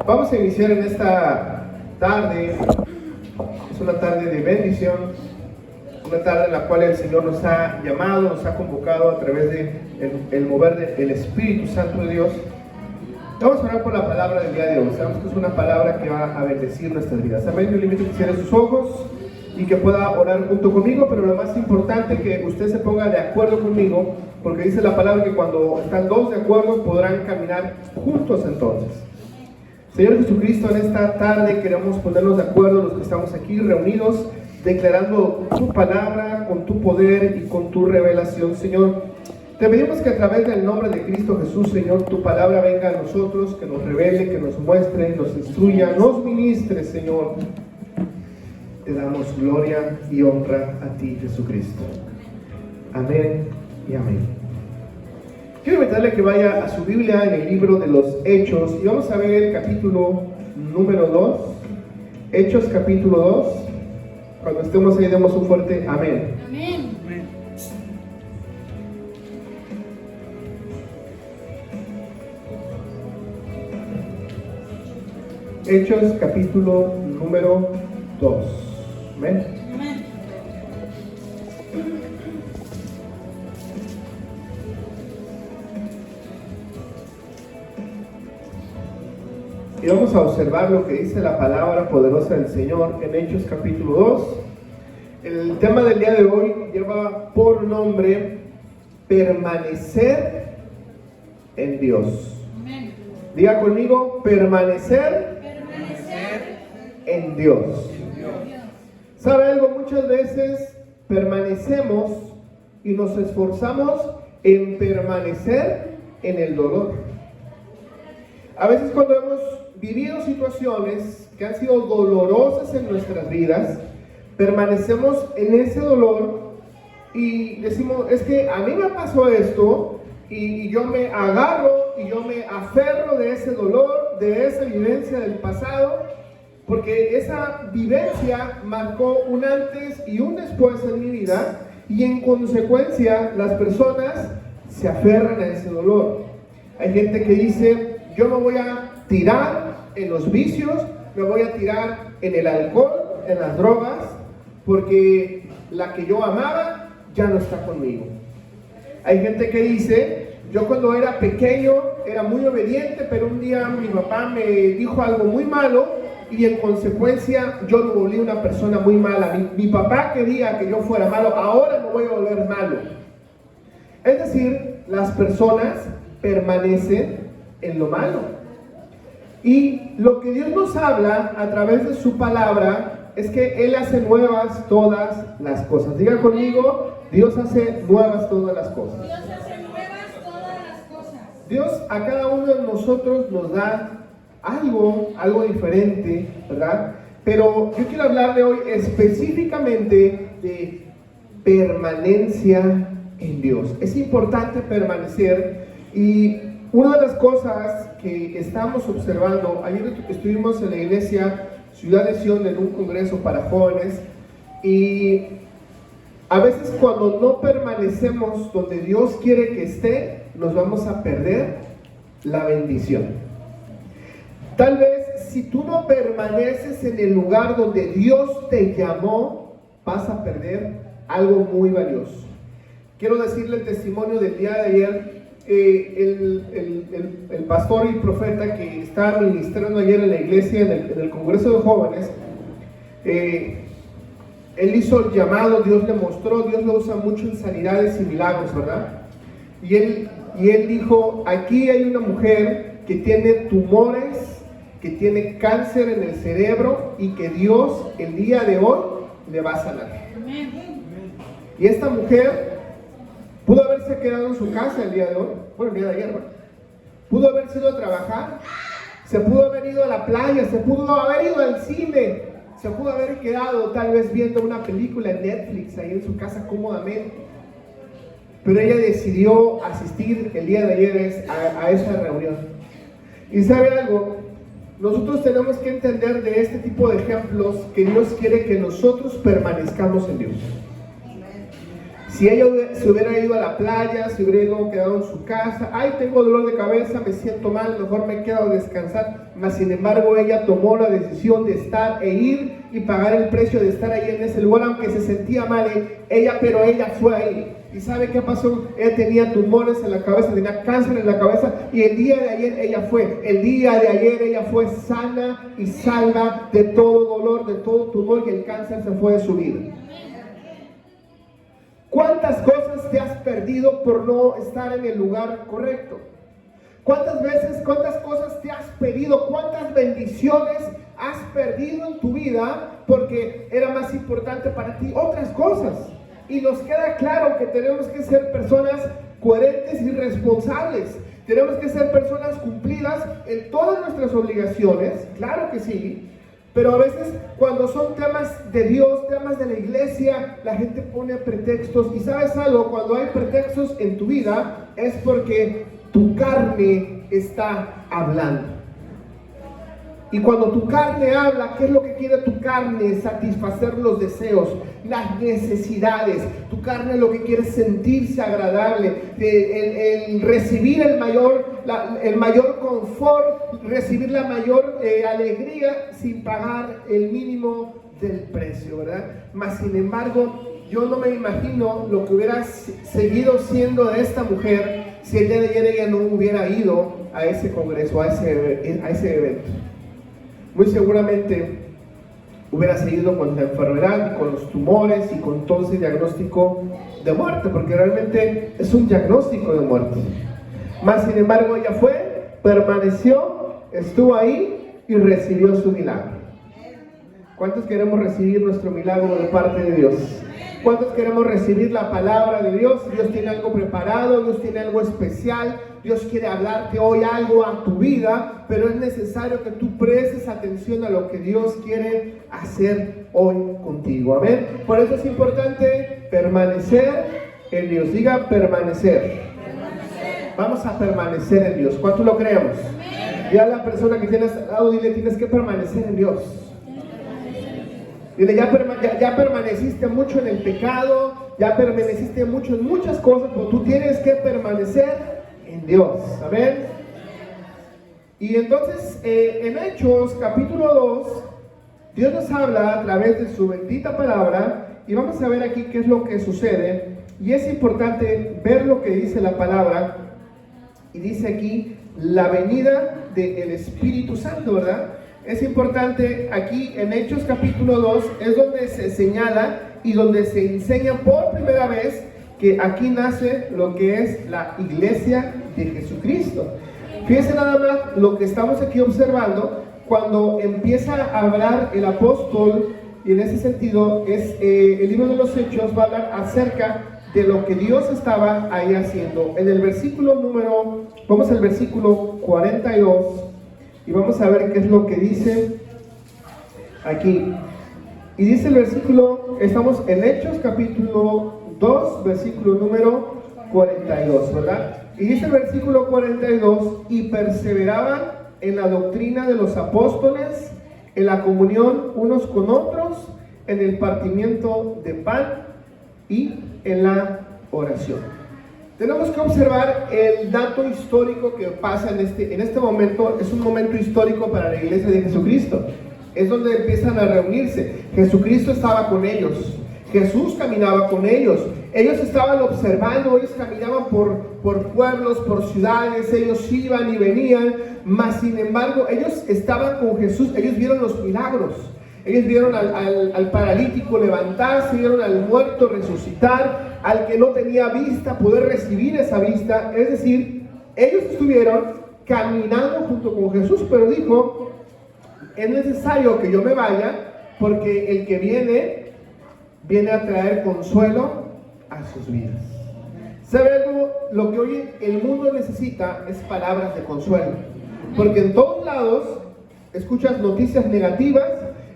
Vamos a iniciar en esta tarde. Es una tarde de bendición, una tarde en la cual el Señor nos ha llamado, nos ha convocado a través del mover del Espíritu Santo de Dios. Vamos a orar por la palabra del día de hoy. Sabemos que es una palabra que va a bendecir nuestras vidas. Amén. Yo le invito a que cierre sus ojos y que pueda orar junto conmigo, pero lo más importante es que usted se ponga de acuerdo conmigo, porque dice la palabra que cuando están dos de acuerdo podrán caminar juntos entonces. Señor Jesucristo, en esta tarde queremos ponernos de acuerdo los que estamos aquí reunidos, declarando tu palabra con tu poder y con tu revelación, Señor. Te pedimos que a través del nombre de Cristo Jesús, Señor, tu palabra venga a nosotros, que nos revele, que nos muestre, nos instruya, nos ministre, Señor. Te damos gloria y honra a ti, Jesucristo. Amén y amén. Quiero invitarle que vaya a su Biblia en el libro de los Hechos y vamos a ver el capítulo número 2. Hechos capítulo 2. Cuando estemos ahí demos un fuerte amén. Amén. Hechos capítulo número 2. Amén. Amén. Y vamos a observar lo que dice la palabra poderosa del Señor en Hechos capítulo 2. El tema del día de hoy lleva por nombre permanecer en Dios. Amén. Diga conmigo, permanecer en Dios. ¿Sabe algo? Muchas veces permanecemos y nos esforzamos en permanecer en el dolor. A veces cuando hemos vivido situaciones que han sido dolorosas en nuestras vidas, permanecemos en ese dolor y decimos, es que a mí me pasó esto y yo me agarro y yo me aferro de ese dolor, de esa vivencia del pasado, porque esa vivencia marcó un antes y un después en mi vida y en consecuencia las personas se aferran a ese dolor. Hay gente que dice, yo me voy a tirar en los vicios, me voy a tirar en el alcohol, en las drogas, porque la que yo amaba ya no está conmigo. Hay gente que dice, yo cuando era pequeño era muy obediente, pero un día mi papá me dijo algo muy malo y en consecuencia yo me volví una persona muy mala. Mi papá quería que yo fuera malo, ahora me voy a volver malo. Es decir, las personas permanecen en lo malo. Y lo que Dios nos habla a través de su palabra es que Él hace nuevas todas las cosas. Diga conmigo, Dios hace nuevas todas las cosas. Dios hace nuevas todas las cosas. Dios a cada uno de nosotros nos da algo diferente, ¿verdad? Pero yo quiero hablarle hoy específicamente de permanencia en Dios. Es importante permanecer y una de las cosas que estamos observando, ayer estuvimos en la iglesia Ciudad de Sion en un congreso para jóvenes y a veces cuando no permanecemos donde Dios quiere que esté, nos vamos a perder la bendición. Tal vez si tú no permaneces en el lugar donde Dios te llamó, vas a perder algo muy valioso. Quiero decirle el testimonio del día de ayer. El pastor y profeta que estaba ministrando ayer en la iglesia, en el congreso de jóvenes, él hizo el llamado, Dios le mostró, Dios lo usa mucho en sanidades y milagros, ¿verdad? Y él dijo, aquí hay una mujer que tiene tumores, que tiene cáncer en el cerebro y que Dios el día de hoy le va a sanar. Amén. Y esta mujer pudo haberse quedado en su casa el día de hoy, bueno, el día de ayer, ¿no? Pudo haber ido a trabajar, se pudo haber ido a la playa, se pudo haber ido al cine, se pudo haber quedado tal vez viendo una película en Netflix ahí en su casa cómodamente. Pero ella decidió asistir el día de ayer a esa reunión. Y ¿sabe algo? Nosotros tenemos que entender de este tipo de ejemplos que Dios quiere que nosotros permanezcamos en Dios. Si ella se hubiera ido a la playa, se hubiera quedado en su casa, ay, tengo dolor de cabeza, me siento mal, mejor me quedo a descansar. Mas sin embargo, ella tomó la decisión de estar e ir y pagar el precio de estar ahí en ese lugar, aunque se sentía mal pero ella fue ahí. ¿Y sabe qué pasó? Ella tenía tumores en la cabeza, tenía cáncer en la cabeza, y el día de ayer ella fue sana y salva de todo dolor, de todo tumor, y el cáncer se fue de su vida. ¿Cuántas cosas te has perdido por no estar en el lugar correcto? ¿Cuántas cosas te has perdido? ¿Cuántas bendiciones has perdido en tu vida porque era más importante para ti otras cosas? Y nos queda claro que tenemos que ser personas coherentes y responsables. Tenemos que ser personas cumplidas en todas nuestras obligaciones, claro que sí. Pero a veces cuando son temas de Dios, temas de la iglesia, la gente pone pretextos. Y sabes algo, cuando hay pretextos en tu vida es porque tu carne está hablando. Y cuando tu carne habla, ¿qué es lo que quiere tu carne? Satisfacer los deseos, las necesidades. Tu carne lo que quiere es sentirse agradable, el recibir el mayor confort, recibir la mayor alegría sin pagar el mínimo del precio, ¿verdad? Mas sin embargo, yo no me imagino lo que hubiera seguido siendo de esta mujer si el día de ayer ella no hubiera ido a ese congreso, a ese evento. Muy seguramente hubiera seguido con la enfermedad y con los tumores y con todo ese diagnóstico de muerte, porque realmente es un diagnóstico de muerte. Mas sin embargo ella fue, permaneció, estuvo ahí y recibió su milagro. ¿Cuántos queremos recibir nuestro milagro de parte de Dios? ¿Cuántos queremos recibir la palabra de Dios? Dios tiene algo preparado, Dios tiene algo especial, Dios quiere hablarte hoy algo a tu vida, pero es necesario que tú prestes atención a lo que Dios quiere hacer hoy contigo. Amén. Por eso es importante permanecer en Dios. Diga permanecer. Vamos a permanecer en Dios. ¿Cuántos lo creemos? Ya la persona que tienes al lado, dile, tienes que permanecer en Dios. Dile, ya permaneciste mucho en el pecado, ya permaneciste mucho en muchas cosas, pero tú tienes que permanecer en Dios. Amén. Y entonces, en Hechos capítulo 2, Dios nos habla a través de su bendita palabra, y vamos a ver aquí qué es lo que sucede. Y es importante ver lo que dice la palabra, y dice aquí la venida del Espíritu Santo, ¿verdad? Es importante aquí en Hechos capítulo 2, es donde se señala y donde se enseña por primera vez que aquí nace lo que es la iglesia de Jesucristo. Fíjense nada más lo que estamos aquí observando cuando empieza a hablar el apóstol, y en ese sentido es el libro de los Hechos va a hablar acerca de lo que Dios estaba ahí haciendo. En el versículo vamos al versículo 42 y vamos a ver qué es lo que dice aquí. Y dice el versículo, estamos en Hechos capítulo 2, versículo número 42, ¿verdad? Y dice el versículo 42, y perseveraban en la doctrina de los apóstoles, en la comunión unos con otros, en el partimiento de pan y en la oración. Tenemos que observar el dato histórico que pasa en este momento. Es un momento histórico para la iglesia de Jesucristo. Es donde empiezan a reunirse. Jesucristo estaba con ellos. Jesús caminaba con ellos. Ellos estaban observando, ellos caminaban por pueblos, por ciudades, ellos iban y venían, mas sin embargo, ellos estaban con Jesús, ellos vieron los milagros. Ellos vieron al paralítico levantarse, vieron al muerto resucitar, al que no tenía vista poder recibir esa vista. Es decir, ellos estuvieron caminando junto con Jesús, pero dijo, es necesario que yo me vaya, porque el que viene a traer consuelo a sus vidas. ¿Sabe algo? Lo que hoy el mundo necesita es palabras de consuelo, porque en todos lados escuchas noticias negativas.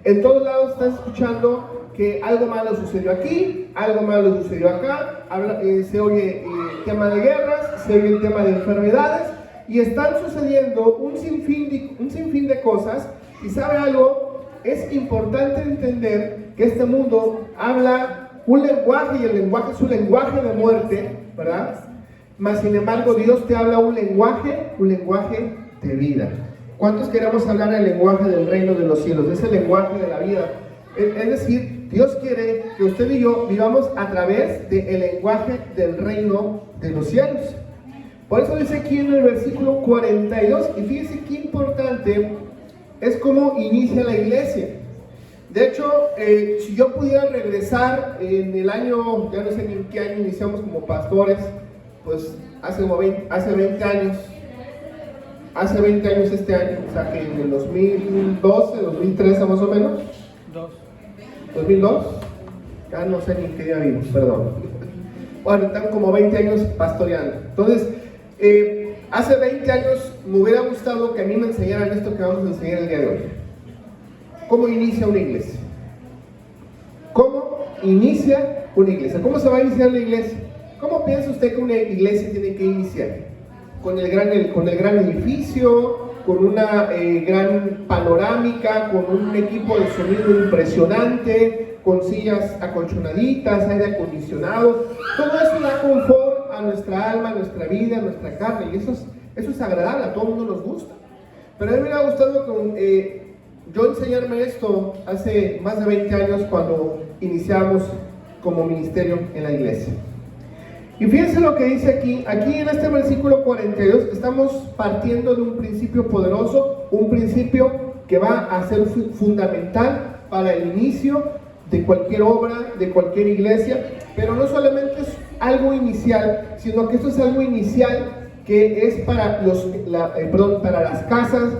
En todos lados estás escuchando que algo malo sucedió aquí, algo malo sucedió acá, se oye el tema de guerras, se oye el tema de enfermedades, y están sucediendo un sinfín de cosas. Y ¿sabe algo? Es importante entender que este mundo habla un lenguaje, y el lenguaje es un lenguaje de muerte, ¿verdad? Mas sin embargo Dios te habla un lenguaje de vida. ¿Cuántos queremos hablar el lenguaje del reino de los cielos? Es el lenguaje de la vida. Es decir, Dios quiere que usted y yo vivamos a través del lenguaje del reino de los cielos. Por eso dice aquí en el versículo 42, y fíjese qué importante es cómo inicia la iglesia. De hecho, si yo pudiera regresar en el año, ya no sé ni en qué año iniciamos como pastores, pues hace 20 años. Hace 20 años este año, o sea que en el 2012, 2013 más o menos. 2002, ya no sé ni en qué día vimos, perdón. Bueno, están como 20 años pastoreando. Entonces, hace 20 años me hubiera gustado que a mí me enseñaran esto que vamos a enseñar el día de hoy. ¿Cómo inicia una iglesia? ¿Cómo inicia una iglesia? ¿Cómo se va a iniciar la iglesia? ¿Cómo piensa usted que una iglesia tiene que iniciar? Con el gran edificio, con una gran panorámica, con un equipo de sonido impresionante, con sillas acolchonaditas, aire acondicionado. Todo eso da confort a nuestra alma, a nuestra vida, a nuestra carne, y eso es agradable, a todo el mundo nos gusta. Pero a mí me hubiera gustado yo enseñarme esto hace más de 20 años cuando iniciamos como ministerio en la iglesia. Y fíjense lo que dice aquí en este versículo 42, estamos partiendo de un principio poderoso, un principio que va a ser fundamental para el inicio de cualquier obra, de cualquier iglesia, pero no solamente es algo inicial, sino que esto es algo inicial que es para las casas,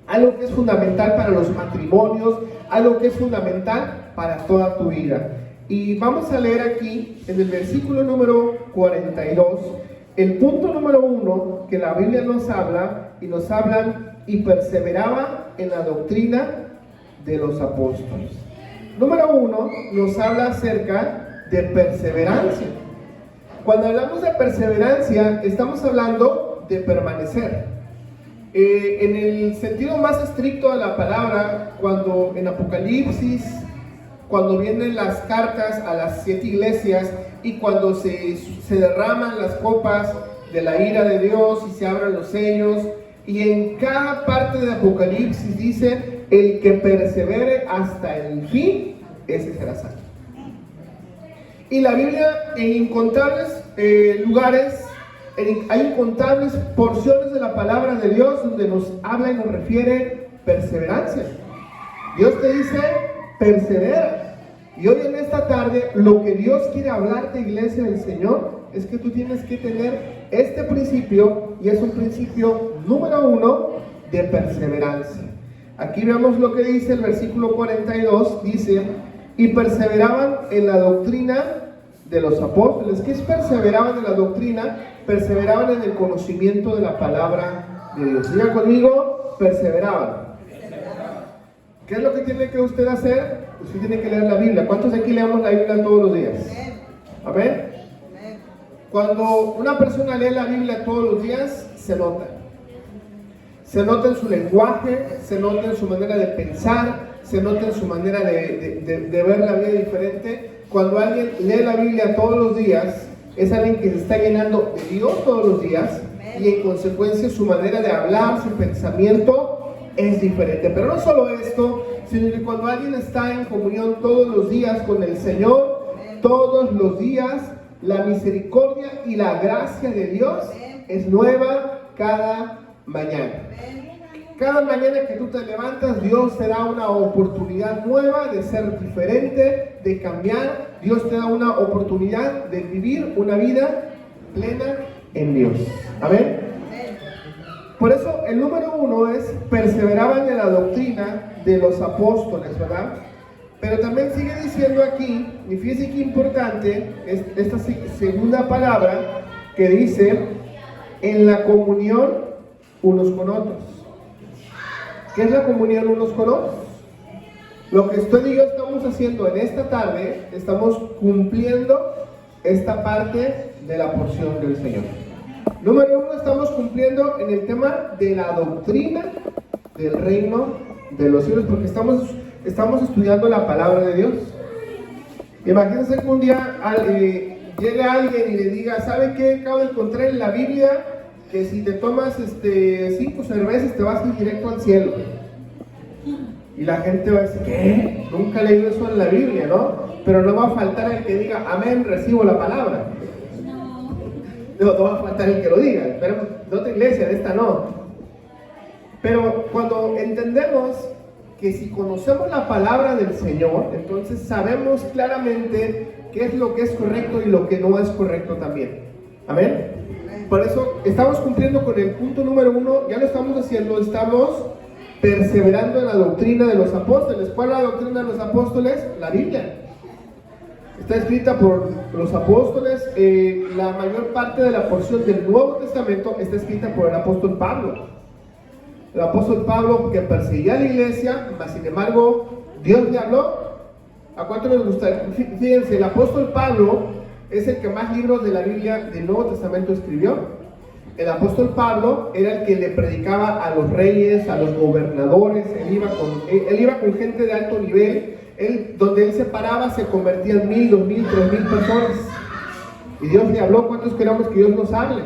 algo que es fundamental para los matrimonios, algo que es fundamental para toda tu vida. Y vamos a leer aquí en el versículo número 42, el punto número 1 que la Biblia nos habla, y nos hablan, y perseveraba en la doctrina de los apóstoles. Número 1 nos habla acerca de perseverancia. Cuando hablamos de perseverancia, estamos hablando de permanecer. En el sentido más estricto de la palabra, cuando en Apocalipsis, cuando vienen las cartas a las 7 iglesias y cuando se derraman las copas de la ira de Dios y se abren los sellos, y en cada parte de Apocalipsis dice: el que persevere hasta el fin, ese será salvo. Y la Biblia, en incontables lugares, hay incontables porciones de la palabra de Dios donde nos habla y nos refiere perseverancia. Dios te dice: persevera. Y hoy en esta tarde lo que Dios quiere hablarte, iglesia del Señor, es que tú tienes que tener este principio, y es un principio número 1 de perseverancia. Aquí vemos lo que dice el versículo 42, dice: y perseveraban en la doctrina de los apóstoles. ¿Qué es perseveraban en la doctrina? Perseveraban en el conocimiento de la palabra de Dios. Diga conmigo: perseveraban. ¿Qué es lo que tiene que usted hacer? Usted tiene que leer la Biblia. ¿Cuántos de aquí leemos la Biblia todos los días? Amén. Cuando una persona lee la Biblia todos los días, se nota. Se nota en su lenguaje, se nota en su manera de pensar, se nota en su manera de ver la vida diferente. Cuando alguien lee la Biblia todos los días, es alguien que se está llenando de Dios todos los días, y en consecuencia su manera de hablar, su pensamiento es diferente. Pero no solo esto, sino que cuando alguien está en comunión todos los días con el Señor, todos los días, la misericordia y la gracia de Dios es nueva cada mañana. Cada mañana que tú te levantas, Dios te da una oportunidad nueva de ser diferente, de cambiar. Dios te da una oportunidad de vivir una vida plena en Dios. Amén. Por eso el número 1 es: perseveraban en la doctrina de los apóstoles, ¿verdad? Pero también sigue diciendo aquí, y fíjense qué importante es esta segunda palabra que dice: en la comunión unos con otros. ¿Qué es la comunión unos con otros? Lo que usted y yo estamos haciendo en esta tarde, estamos cumpliendo esta parte de la porción del Señor. Número 1, estamos cumpliendo en el tema de la doctrina del reino de los cielos, porque estamos estudiando la palabra de Dios. Imagínense que un día llegue alguien y le diga, ¿sabe qué? Acabo de encontrar en la Biblia que si te tomas 5 cervezas te vas a ir directo al cielo. Y la gente va a decir, ¿qué? Nunca he leído eso en la Biblia, ¿no? Pero no va a faltar el que diga, amén, recibo la palabra. No va a faltar el que lo diga. Esperemos, de otra iglesia, de esta no. Pero cuando entendemos que si conocemos la palabra del Señor, entonces sabemos claramente qué es lo que es correcto y lo que no es correcto también. Amén. Por eso estamos cumpliendo con el punto número 1, ya lo estamos haciendo, estamos perseverando en la doctrina de los apóstoles. ¿Cuál es la doctrina de los apóstoles? La Biblia. Está escrita por los apóstoles, la mayor parte de la porción del Nuevo Testamento está escrita por el apóstol Pablo. El apóstol Pablo que perseguía a la iglesia, mas sin embargo Dios le habló. ¿A cuánto les gusta? Fíjense, el apóstol Pablo es el que más libros de la Biblia del Nuevo Testamento escribió. El apóstol Pablo era el que le predicaba a los reyes, a los gobernadores. Él iba con gente de alto nivel. Donde él se paraba se convertían 1,000, 2,000, 3,000 personas. Y Dios le habló. ¿Cuántos queremos que Dios nos hable?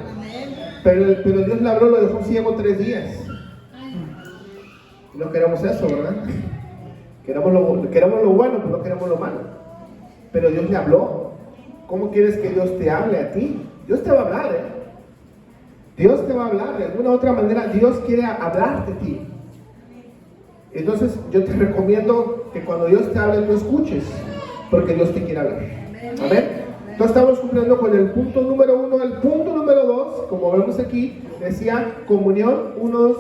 Pero Dios le habló, lo dejó ciego 3 días. No queremos eso, ¿verdad? Queremos lo bueno, pero no queremos lo malo. Pero Dios le habló. ¿Cómo quieres que Dios te hable a ti? Dios te va a hablar, Dios te va a hablar. De alguna u otra manera, Dios quiere hablarte a ti. Entonces, yo te recomiendo que cuando Dios te hable, tú escuches, porque Dios te quiere hablar. Amén. Entonces, estamos cumpliendo con el punto número 1. El punto número 2, como vemos aquí, decía comunión unos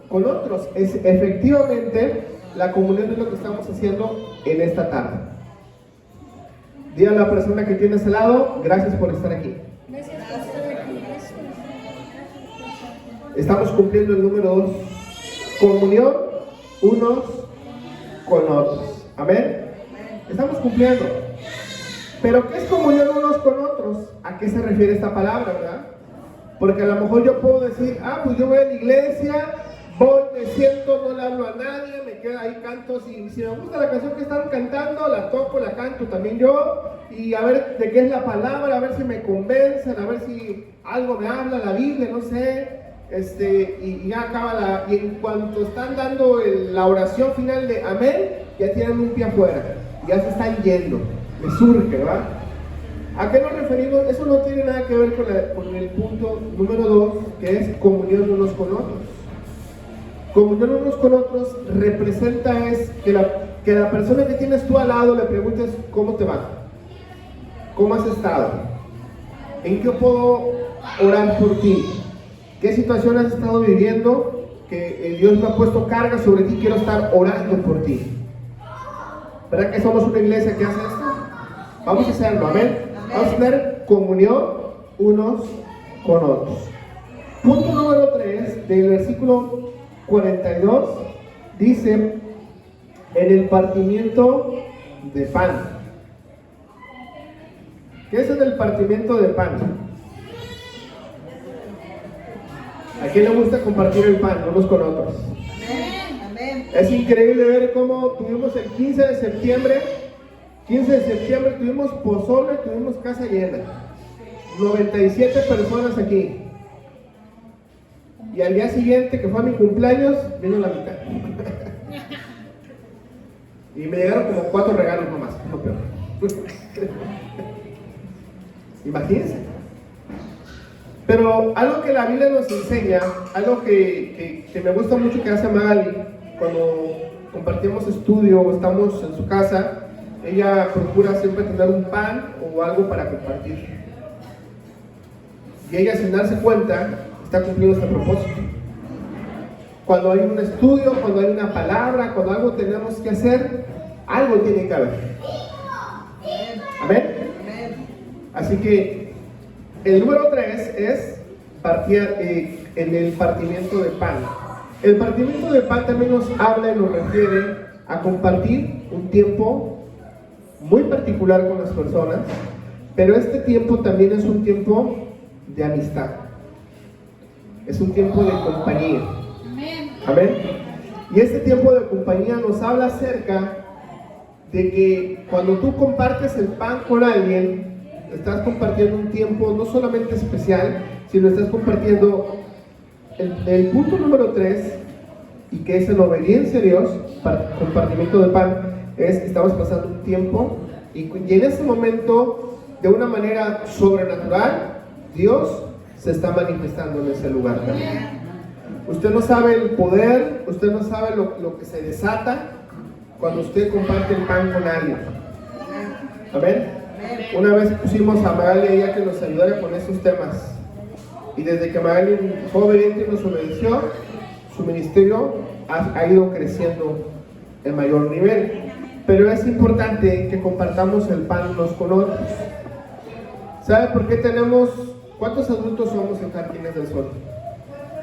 con otros. Efectivamente, la comunión es lo que estamos haciendo en esta tarde. Dile a la persona que tienes al lado, gracias por estar aquí. Estamos cumpliendo el número 2, comunión unos con otros. Amén. Estamos cumpliendo. Pero ¿qué es comunión unos con otros? ¿A qué se refiere esta palabra, verdad? Porque a lo mejor yo puedo decir, pues yo voy a la iglesia, voy, me siento, no le hablo a nadie, me quedo ahí, canto, si me gusta la canción que están cantando, la toco, la canto también yo, y a ver de qué es la palabra, a ver si me convencen, a ver si algo me habla la Biblia, no sé. Y ya acaba y en cuanto están dando la oración final de amén, ya tienen un pie afuera, ya se están yendo, les surge, ¿verdad? ¿A qué nos referimos? Eso no tiene nada que ver con el punto número 2, que es comunión unos con otros. Comunión unos con otros representa que la persona que tienes tú al lado le preguntes ¿cómo te va? ¿Cómo has estado? ¿En qué puedo orar por ti? ¿Qué situación has estado viviendo que Dios me ha puesto carga sobre ti? Quiero estar orando por ti. ¿Verdad que somos una iglesia que hace esto? Vamos a hacerlo, amén. Vamos a tener comunión unos con otros. Punto número 3 del versículo 42 dice: en el partimiento de pan. ¿Qué es el partimiento de pan? ¿A quién le gusta compartir el pan unos con otros? Amén. Es increíble ver cómo tuvimos el 15 de septiembre tuvimos pozole, tuvimos casa llena, 97 personas aquí, y al día siguiente, que fue mi cumpleaños, vino la mitad y me llegaron como 4 regalos nomás, no peor. Imagínense. Pero algo que la Biblia nos enseña, algo que me gusta mucho que hace Magali cuando compartimos estudio o estamos en su casa, ella procura siempre tener un pan o algo para compartir. Y ella, sin darse cuenta, está cumpliendo este propósito. Cuando hay un estudio, cuando hay una palabra, cuando algo tenemos que hacer, algo tiene que haber. Amén. Así que el número 3 es en el partimiento de pan. El partimiento de pan también nos habla y nos refiere a compartir un tiempo muy particular con las personas, pero este tiempo también es un tiempo de amistad, es un tiempo de compañía. Amén. Y este tiempo de compañía nos habla acerca de que cuando tú compartes el pan con alguien, estás compartiendo un tiempo no solamente especial, sino estás compartiendo el punto número 3, y que es en obediencia a Dios, para el compartimiento de pan, estamos pasando un tiempo, y en ese momento, de una manera sobrenatural, Dios se está manifestando en ese lugar también. Usted no sabe el poder, usted no sabe lo que se desata cuando usted comparte el pan con alguien. Amén. Una vez pusimos a Magali a ella que nos ayudara con esos temas, y desde que Magali fue obediente y nos obedeció, su ministerio ha ido creciendo en mayor nivel. Pero es importante que compartamos el pan unos con otros. ¿Sabe por qué tenemos? ¿Cuántos adultos somos en Jardines del Sol?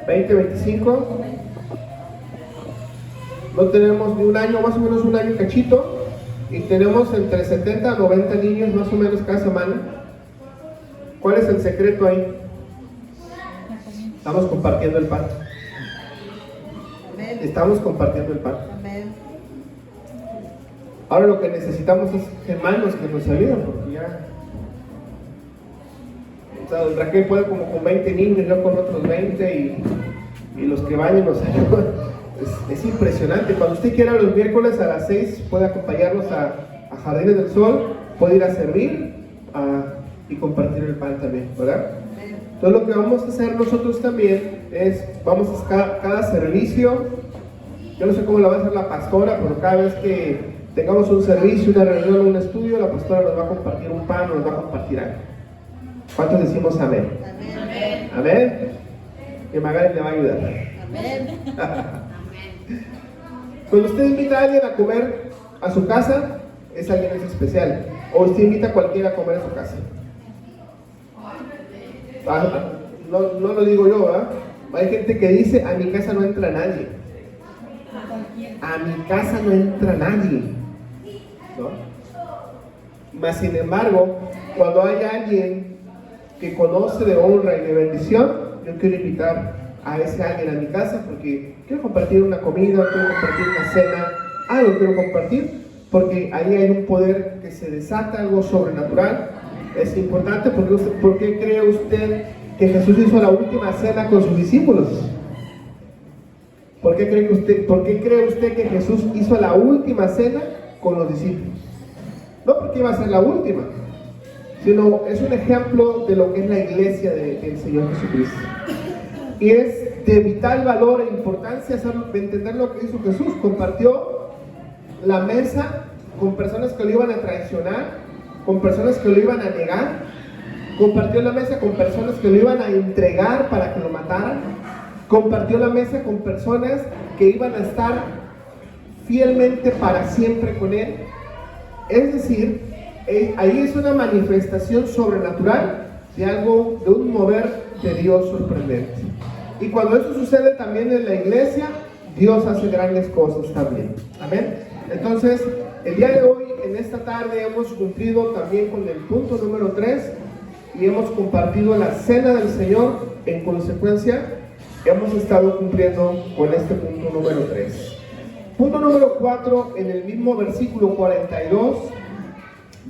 ¿20, 25? No tenemos ni un año, más o menos un año cachito, y tenemos entre 70 a 90 niños más o menos cada semana. ¿Cuál es el secreto ahí? Estamos compartiendo el pan. Estamos compartiendo el pan. Ahora lo que necesitamos es hermanos que nos ayuden, porque ya... O sea, Raquel puede como con 20 niños, yo con otros 20, y los que van y nos ayudan. Es impresionante. Cuando usted quiera los miércoles a las 6 puede acompañarnos a Jardines del Sol, puede ir a servir y compartir el pan también, ¿verdad? Entonces lo que vamos a hacer nosotros también es, vamos a cada servicio, yo no sé cómo la va a hacer la pastora, pero cada vez que tengamos un servicio, una reunión, un estudio, la pastora nos va a compartir un pan, nos va a compartir algo. ¿Cuántos decimos amén? Amén. Amén. Que Magali le va a ayudar. Amén. Cuando usted invita a alguien a comer a su casa, es alguien especial. O usted invita a cualquiera a comer a su casa. No lo digo yo, ¿verdad? Hay gente que dice, a mi casa no entra nadie. A mi casa no entra nadie, ¿no? Mas sin embargo, cuando hay alguien que conoce de honra y de bendición, yo quiero invitar a ese alguien a mi casa porque quiero compartir una comida, quiero compartir una cena, algo quiero compartir, porque ahí hay un poder que se desata, algo sobrenatural. Es importante ¿por qué cree usted que Jesús hizo la última cena con sus discípulos? ¿Por qué cree usted que Jesús hizo la última cena con los discípulos? No porque iba a ser la última, sino es un ejemplo de lo que es la iglesia del Señor Jesucristo. Y es de vital valor e importancia entender lo que hizo Jesús. Compartió la mesa con personas que lo iban a traicionar, con personas que lo iban a negar. Compartió la mesa con personas que lo iban a entregar para que lo mataran. Compartió la mesa con personas que iban a estar fielmente para siempre con él. Es decir, ahí es una manifestación sobrenatural de algo, de un mover de Dios sorprendente. Y cuando eso sucede también en la iglesia, Dios hace grandes cosas también. Amén. Entonces, el día de hoy, en esta tarde, hemos cumplido también con el punto número 3 y hemos compartido la cena del Señor. En consecuencia, hemos estado cumpliendo con este punto número 3. Punto número 4, en el mismo versículo 42,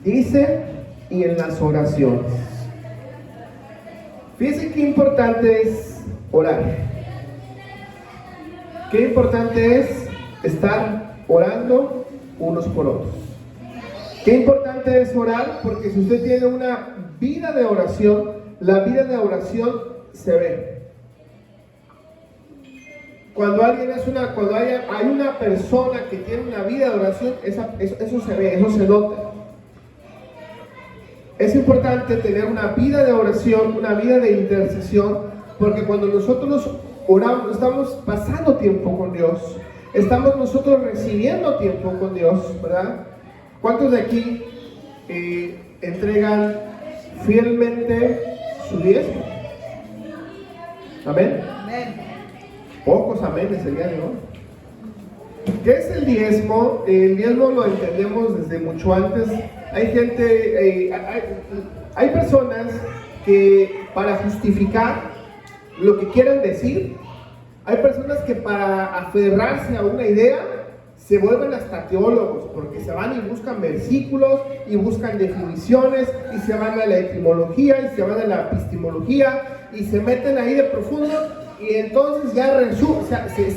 dice, y en las oraciones. Fíjense qué importante es orar. Qué importante es estar orando unos por otros. Qué importante es orar, porque si usted tiene una vida de oración, la vida de oración se ve. Cuando hay una persona que tiene una vida de oración, eso se ve, eso se nota. Es importante tener una vida de oración, una vida de intercesión, porque cuando nosotros oramos, estamos pasando tiempo con Dios, estamos nosotros recibiendo tiempo con Dios, ¿verdad? ¿Cuántos de aquí entregan fielmente su diezmo? ¿Amén? Amén. Pocos amenes el día de hoy. ¿Qué es el diezmo? El diezmo lo entendemos desde mucho antes. Hay gente, hay personas que para justificar lo que quieren decir, hay personas que para aferrarse a una idea se vuelven hasta teólogos, porque se van y buscan versículos y buscan definiciones y se van a la etimología y se van a la epistemología y se meten ahí de profundo y entonces ya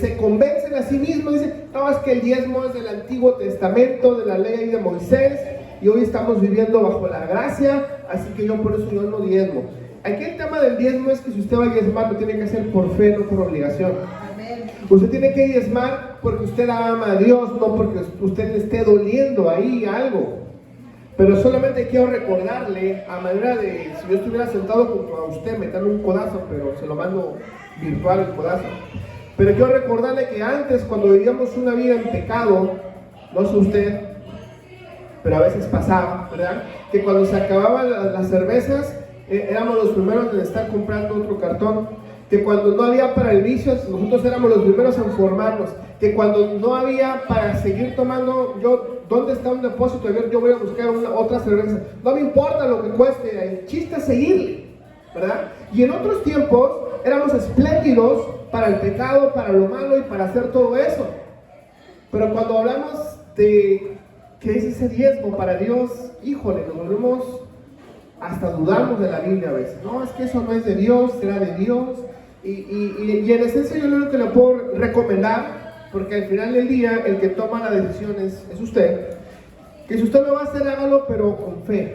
se convencen a sí mismos, dicen, no, es que el diezmo es del Antiguo Testamento, de la ley de Moisés, y hoy estamos viviendo bajo la gracia, así que yo por eso yo no diezmo. Aquí el tema del diezmo es que si usted va a diezmar lo tiene que hacer por fe, no por obligación. Usted tiene que diezmar porque usted ama a Dios, no porque usted le esté doliendo ahí algo. Pero solamente quiero recordarle, a manera de si yo estuviera sentado junto a usted, meterle un codazo, pero se lo mando virtual el codazo. Pero quiero recordarle que antes, cuando vivíamos una vida en pecado, no sé usted, pero a veces pasaba, ¿verdad? Que cuando se acababan las cervezas, éramos los primeros en estar comprando otro cartón. Que cuando no había para el vicio, nosotros éramos los primeros en formarnos. Que cuando no había para seguir tomando, ¿dónde está un depósito? Yo voy a buscar otra cerveza. No me importa lo que cueste, el chiste es seguirle, ¿verdad? Y en otros tiempos éramos espléndidos para el pecado, para lo malo y para hacer todo eso. Pero cuando hablamos de qué es ese diezmo para Dios, híjole, nos volvemos, hasta dudamos de la Biblia a veces. No, es que eso no es de Dios, será de Dios. Y en esencia yo lo único que le puedo recomendar, porque al final del día el que toma la decisión es usted, que si usted lo va a hacer, hágalo pero con fe,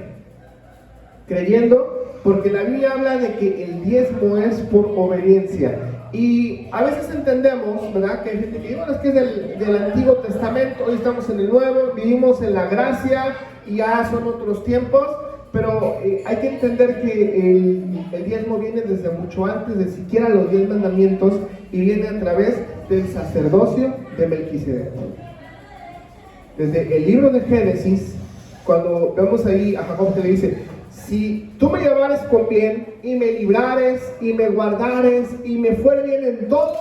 creyendo, porque la Biblia habla de que el diezmo es por obediencia. Y a veces entendemos, ¿verdad?, que hay gente que dice, bueno, es que es del Antiguo Testamento, hoy estamos en el Nuevo, vivimos en la gracia y ya son otros tiempos. Pero hay que entender que el diezmo viene desde mucho antes de siquiera los 10 mandamientos y viene a través del sacerdocio de Melquisedec. Desde el libro de Génesis, cuando vemos ahí a Jacob que le dice, si tú me llevares con bien y me librares y me guardares y me fuere bien en todo,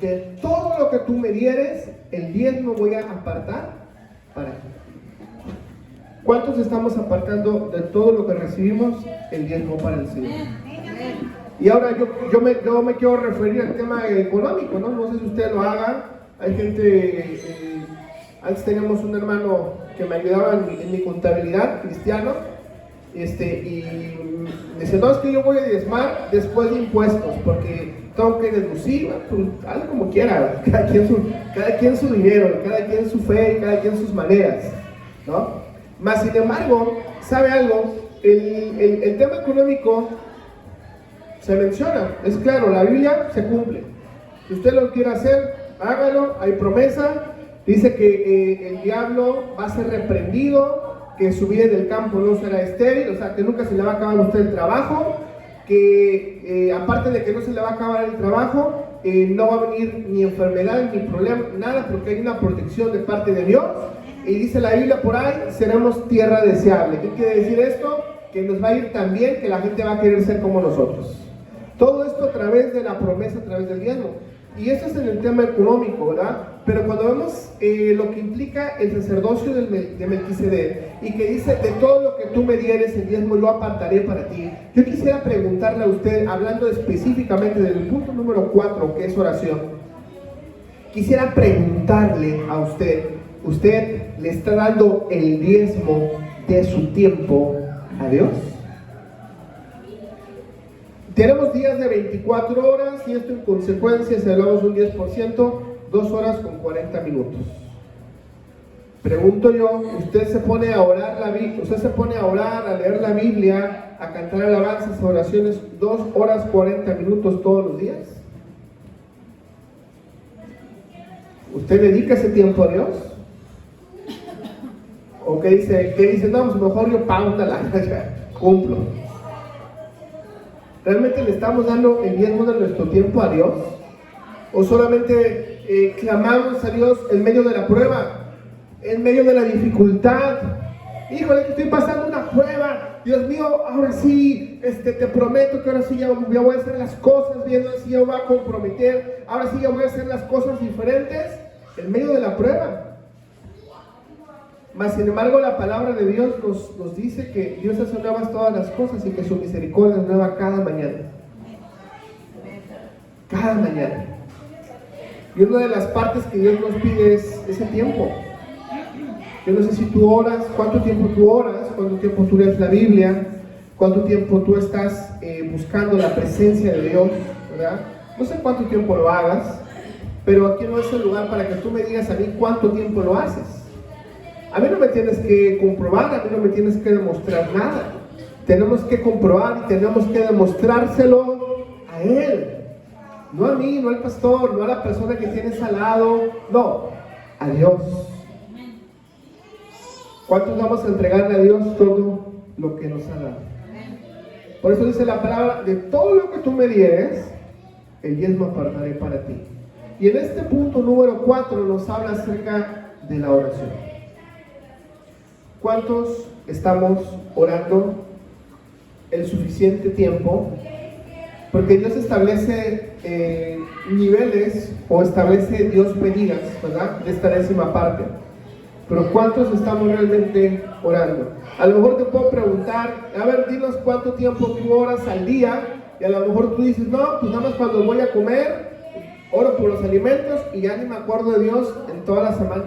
de todo lo que tú me dieres, el diezmo voy a apartar para ti. ¿Cuántos estamos apartando de todo lo que recibimos el diezmo para el Señor? Y ahora yo me quiero referir al tema económico, ¿no? No sé si usted lo haga. Hay gente, antes teníamos un hermano que me ayudaba en mi contabilidad, cristiano, y dice, no, es que yo voy a diezmar después de impuestos, porque tengo que deducir, pues, algo como quiera, cada quien su dinero, cada quien su fe, cada quien sus maneras, ¿no? Mas, sin embargo, ¿sabe algo? El tema económico se menciona, es claro, la Biblia se cumple. Si usted lo quiere hacer, hágalo, hay promesa. Dice que el diablo va a ser reprendido, que su vida en el campo no será estéril, o sea, que nunca se le va a acabar a usted el trabajo, que aparte de que no se le va a acabar el trabajo, no va a venir ni enfermedad, ni problema, nada, porque hay una protección de parte de Dios. Y dice la Biblia por ahí, seremos tierra deseable. ¿Qué quiere decir esto? Que nos va a ir tan bien que la gente va a querer ser como nosotros. Todo esto a través de la promesa, a través del diezmo. Y eso es en el tema económico, ¿verdad? Pero cuando vemos lo que implica el sacerdocio de Melquisedec y que dice, de todo lo que tú me dieres, el diezmo lo apartaré para ti. Yo quisiera preguntarle a usted, hablando específicamente del punto número 4, que es oración. Quisiera preguntarle a usted, ¿usted le está dando el diezmo de su tiempo a Dios? Tenemos días de 24 horas y esto en consecuencia, si hablamos un 10%, 2 horas con 40 minutos. Pregunto yo, ¿usted se pone a orar a leer la Biblia, a cantar alabanzas, oraciones, 2 horas 40 minutos todos los días? ¿Usted dedica ese tiempo a Dios? ¿O qué dice? No, pues mejor yo pago una lana, ya cumplo. ¿Realmente le estamos dando el diezmo de nuestro tiempo a Dios? ¿O solamente clamamos a Dios en medio de la prueba, en medio de la dificultad? Híjole, que estoy pasando una prueba, Dios mío, ahora sí, te prometo que ahora sí ya voy a hacer las cosas bien, ahora sí ya voy a comprometer, ahora sí ya voy a hacer las cosas diferentes, en medio de la prueba. Mas, sin embargo, la palabra de Dios nos dice que Dios hace nuevas todas las cosas y que su misericordia es nueva cada mañana. Cada mañana. Y una de las partes que Dios nos pide es ese tiempo. Yo no sé si tú oras, cuánto tiempo tú oras, cuánto tiempo tú lees la Biblia, cuánto tiempo tú estás buscando la presencia de Dios, ¿verdad? No sé cuánto tiempo lo hagas, pero aquí no es el lugar para que tú me digas a mí cuánto tiempo lo haces. A mí no me tienes que comprobar, a mí no me tienes que demostrar nada. Tenemos que comprobar y tenemos que demostrárselo a Él. No a mí, no al pastor, no a la persona que tienes al lado, no, a Dios. ¿Cuántos vamos a entregarle a Dios todo lo que nos ha dado? Por eso dice la palabra, de todo lo que tú me dieres, el diezmo apartaré para ti. Y en este punto número 4 nos habla acerca de la oración. ¿Cuántos estamos orando el suficiente tiempo? Porque Dios establece niveles o establece Dios medidas, ¿verdad? De esta 10ª parte. Pero ¿cuántos estamos realmente orando? A lo mejor te puedo preguntar, a ver, dinos cuánto tiempo tú oras al día, y a lo mejor tú dices, no, pues nada más cuando voy a comer, oro por los alimentos y ya ni me acuerdo de Dios en toda la semana.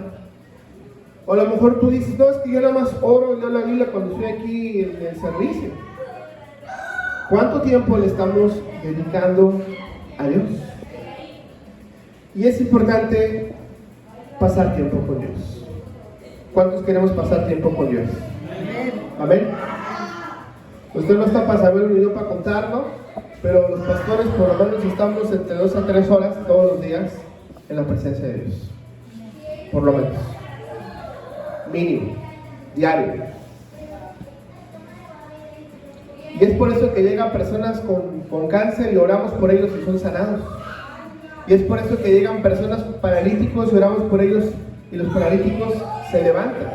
O a lo mejor tú dices, no, es que yo nada más oro y leo la Biblia cuando estoy aquí en el servicio. ¿Cuánto tiempo le estamos dedicando a Dios? Y es importante pasar tiempo con Dios. ¿Cuántos queremos pasar tiempo con Dios? Amén. Usted no está para saberlo ni yo para contarlo, pero los pastores por lo menos estamos entre 2 a 3 horas todos los días en la presencia de Dios. Por lo menos. Mínimo. Diario. Y es por eso que llegan personas con cáncer y oramos por ellos y son sanados. Y es por eso que llegan personas paralíticos y oramos por ellos y los paralíticos se levantan.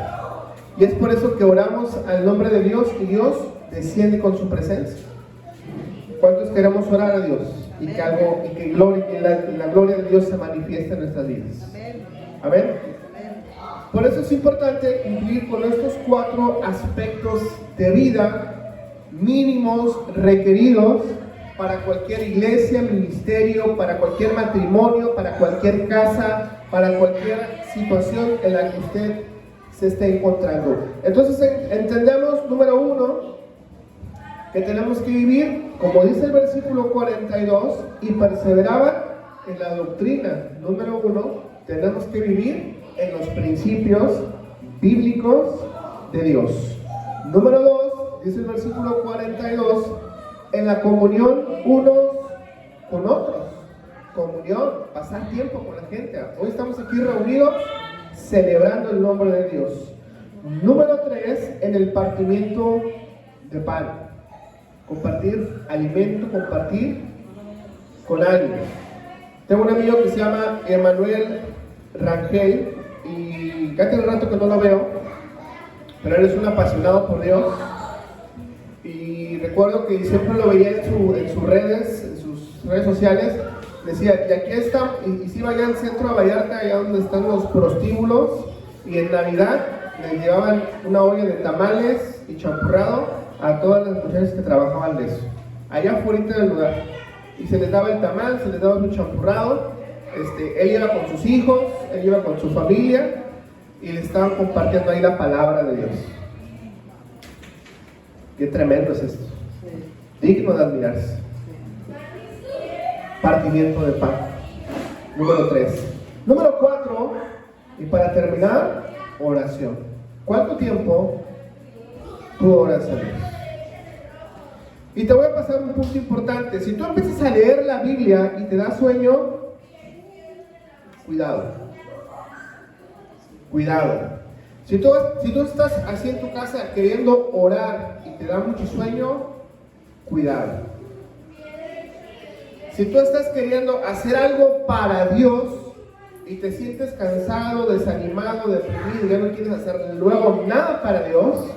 Y es por eso que oramos al nombre de Dios y Dios desciende con su presencia. ¿Cuántos queremos orar a Dios? Y que la gloria de Dios se manifieste en nuestras vidas. Amén. Por eso es importante cumplir con estos 4 aspectos de vida mínimos requeridos para cualquier iglesia, ministerio, para cualquier matrimonio, para cualquier casa, para cualquier situación en la que usted se esté encontrando. Entonces entendemos, número 1, que tenemos que vivir, como dice el versículo 42, y perseveraban en la doctrina. Número 1, tenemos que vivir en los principios bíblicos de Dios. Número 2, dice el versículo 42, en la comunión unos con otros. Comunión, pasar tiempo con la gente. Hoy estamos aquí reunidos celebrando el nombre de Dios. Número 3, en el partimiento de pan. Compartir alimento, compartir con alguien. Tengo un amigo que se llama Emanuel Rangel y ya tiene un rato que no lo veo, pero él es un apasionado por Dios. Y recuerdo que siempre lo veía en sus redes sociales. Decía, y aquí está, y si iba allá al centro de Vallarta, allá donde están los prostíbulos, y en Navidad les llevaban una olla de tamales y champurrado a todas las mujeres que trabajaban de eso, allá afuera del lugar. Y se les daba el tamal, se les daba su champurrado. Él iba con sus hijos, él iba con su familia, y le estaban compartiendo ahí la palabra de Dios. Qué tremendo es esto. Digno de admirarse. Partimiento de pan. Número 3. Número 4, y para terminar, oración. ¿Cuánto tiempo tú oras a Dios? Y te voy a pasar un punto importante. Si tú empiezas a leer la Biblia y te da sueño, cuidado. Cuidado. Si tú estás así en tu casa queriendo orar y te da mucho sueño, cuidado. Si tú estás queriendo hacer algo para Dios y te sientes cansado, desanimado, deprimido, ya no quieres hacer luego nada para Dios,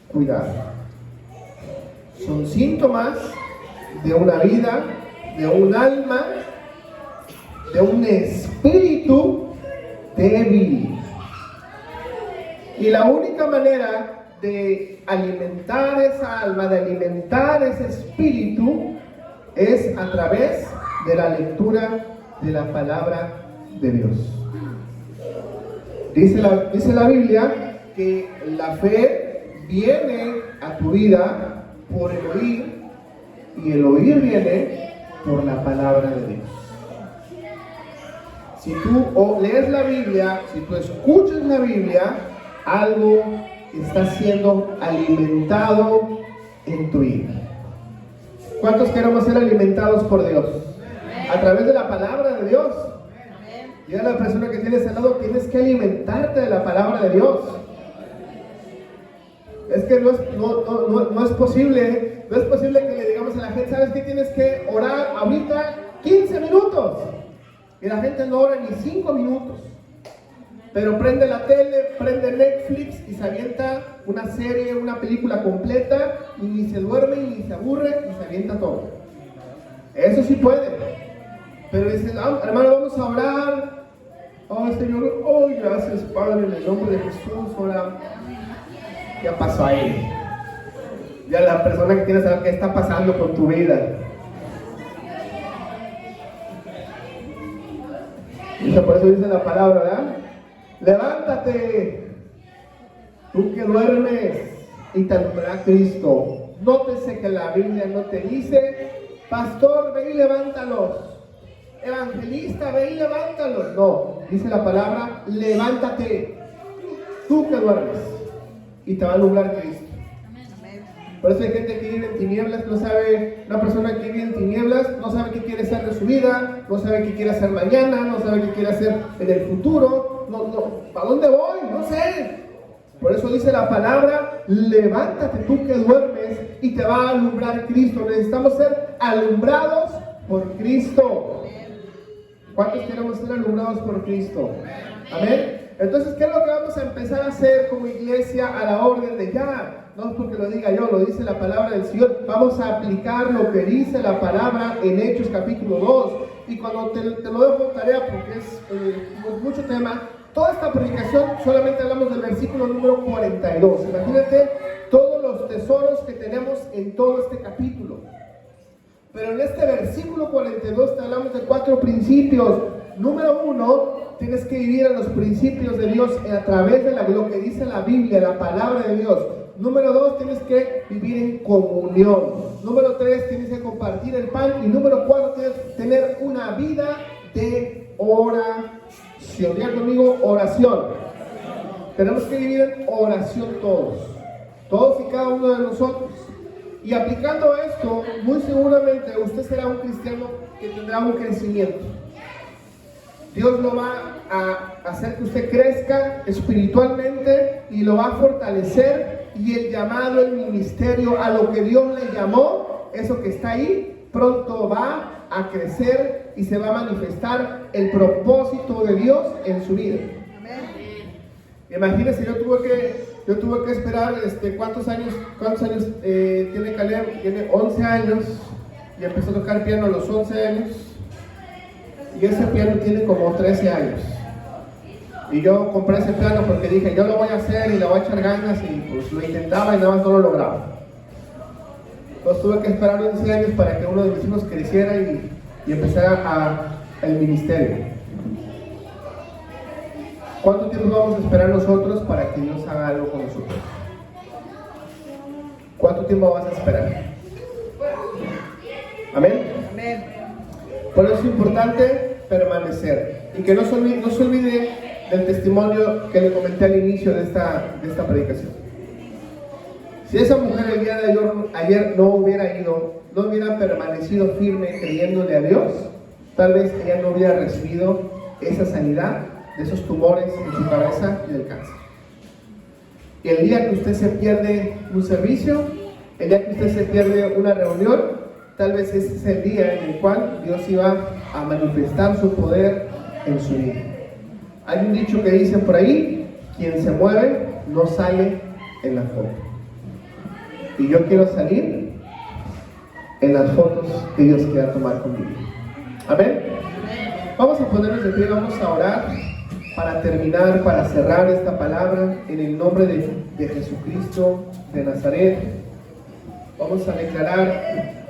cuidado. Son síntomas de una vida, de un alma, de un espíritu débil. Y la única manera de alimentar esa alma, de alimentar ese espíritu, es a través de la lectura de la palabra de Dios. Dice la Biblia que la fe viene a tu vida por el oír, y el oír viene por la palabra de Dios. Si tú lees la Biblia, si tú escuchas la Biblia, algo está siendo alimentado en tu vida. ¿Cuántos queremos ser alimentados por Dios? A través de la palabra de Dios. Y a la persona que tienes al lado, tienes que alimentarte de la palabra de Dios. Es que no es posible que le digamos a la gente, ¿sabes qué? Tienes que orar ahorita 15 minutos. Y la gente no ora ni 5 minutos. Pero prende la tele, prende Netflix y se avienta una serie, una película completa, y ni se duerme, ni se aburre, y se avienta todo. Eso sí puede. Pero dices, hermano, vamos a orar. Oh, Señor, oh, gracias, Padre, en el nombre de Jesús, ora. ¿Qué pasó ahí? Ya la persona que quiere saber qué está pasando con tu vida. Y por eso dice la palabra, ¿verdad? Levántate, tú que duermes, y te alumbrará Cristo. Nótese que la Biblia no te dice, pastor, ve y levántalos. Evangelista, ve y levántalos. No, dice la palabra, levántate, tú que duermes, y te va a alumbrar Cristo. Por eso hay gente que vive en tinieblas, no sabe, una persona que vive en tinieblas, no sabe qué quiere hacer de su vida, no sabe qué quiere hacer mañana, no sabe qué quiere hacer en el futuro, ¿para dónde voy? No sé. Por eso dice la palabra, levántate tú que duermes y te va a alumbrar Cristo. Necesitamos ser alumbrados por Cristo. ¿Cuántos queremos ser alumbrados por Cristo? Amén. Entonces, ¿qué es lo que vamos a empezar a hacer como iglesia a la orden de ya? No es porque lo diga yo, lo dice la palabra del Señor. Vamos a aplicar lo que dice la palabra en Hechos capítulo 2. Y cuando te lo dejo en tarea, porque es mucho tema, toda esta predicación solamente hablamos del versículo número 42. Imagínate todos los tesoros que tenemos en todo este capítulo. Pero en este versículo 42 te hablamos de 4 principios. Número 1, tienes que vivir en los principios de Dios a través de lo que dice la Biblia, la palabra de Dios. Número 2, tienes que vivir en comunión. Número 3, tienes que compartir el pan. Y número 4, tienes que tener una vida de oración. Diga conmigo, oración. Tenemos que vivir en oración todos y cada uno de nosotros. Y aplicando esto, muy seguramente usted será un cristiano que tendrá un crecimiento. Dios lo va a hacer que usted crezca espiritualmente y lo va a fortalecer. Y el llamado, el ministerio, a lo que Dios le llamó, eso que está ahí, pronto va a crecer y se va a manifestar el propósito de Dios en su vida. Imagínense, yo tuve que esperar, ¿cuántos años tiene Caleb? Tiene 11 años y empezó a tocar piano a los 11 años. Y ese piano tiene como 13 años. Y yo compré ese piano porque dije, yo lo voy a hacer y le voy a echar ganas, y pues lo intentaba y nada más no lo lograba. Entonces tuve que esperar 11 años para que uno de mis hijos creciera y empezara el ministerio. ¿Cuánto tiempo vamos a esperar nosotros para que Dios haga algo con nosotros? ¿Cuánto tiempo vas a esperar? ¿Amén? Amén. Por eso es importante permanecer y que no se olvide del testimonio que le comenté al inicio de esta predicación. Si esa mujer el día de ayer no hubiera ido, no hubiera permanecido firme creyéndole a Dios, tal vez ella no hubiera recibido esa sanidad de esos tumores en su cabeza y del cáncer. Y el día que usted se pierde un servicio, el día que usted se pierde una reunión, tal vez ese es el día en el cual Dios iba a manifestar su poder en su vida. Hay un dicho que dice por ahí, quien se mueve no sale en la foto. Y yo quiero salir en las fotos que Dios quiera tomar conmigo. Amén. Vamos a ponernos de pie, vamos a orar para terminar, para cerrar esta palabra en el nombre de Jesucristo de Nazaret. Vamos a declarar